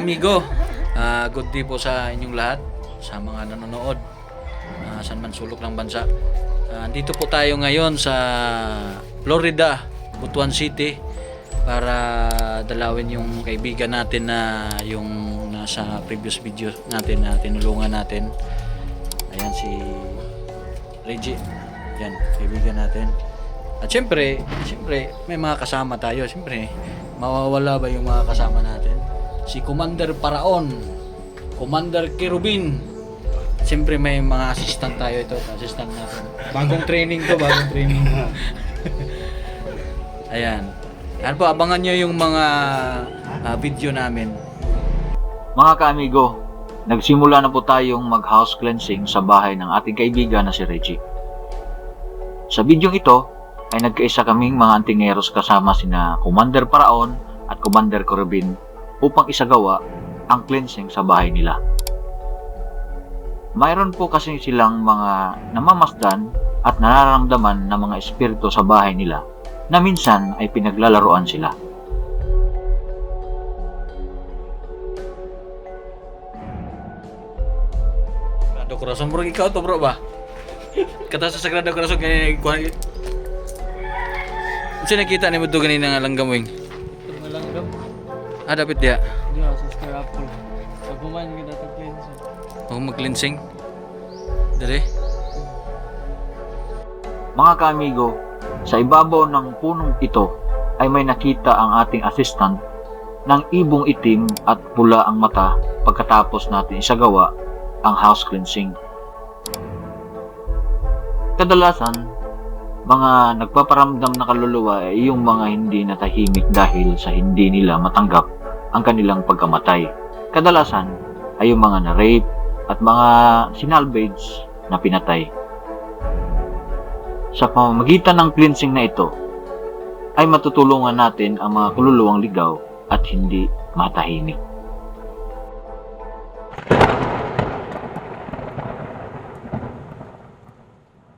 ka-amigo, good day po sa inyong lahat, sa mga nanonood, saan man sulok ng bansa. Dito po tayo ngayon sa Florida, Butuan City, para dalawin yung kaibigan natin na yung nasa previous video natin na tinulungan natin. Ayan si Reggie, yan, kaibigan natin. At syempre may mga kasama tayo. Syempre, mawawala ba yung mga kasama natin? Si Commander Paraon, Commander Kerubin. Syempre may mga assistant tayo ito, assistant natin. Bagong training to, bagong training. Ayan. Yan po, abangan nyo yung mga video namin. Mga ka-amigo, nagsimula na po tayong mag-house cleansing sa bahay ng ating kaibigan na si Reggie. Sa video ito, ay nagkaisa kaming mga antingeros kasama sina Commander Paraon at Commander Corobin upang isagawa ang cleansing sa bahay nila. Mayroon po kasi silang mga namamasdan at nararamdaman na mga espiritu sa bahay nila na minsan ay pinaglalaroan sila. Sagrado Corazon, bro, ikaw to bro ba? Kata sa Sagrado Corazon ganyan. Kasi nakita ni mo ito ganina nga langgam wing. Langgam? Dapat dia. Di ako sa Star Apple. Sa kuman kita ito cleansing. Mag-cleansing. Dali. Mga ka-amigo, sa ibabaw ng punong ito ay may nakita ang ating assistant ng ibong itim at pula ang mata pagkatapos natin isagawa ang house cleansing. Kadalasan, mga nagpaparamdam na kaluluwa ay yung mga hindi natahimik dahil sa hindi nila matanggap ang kanilang pagkamatay. Kadalasan ay yung mga na-rape at mga sinalvage na pinatay. Sa pamamagitan ng cleansing na ito, ay matutulungan natin ang mga kaluluwang ligaw at hindi matahimik.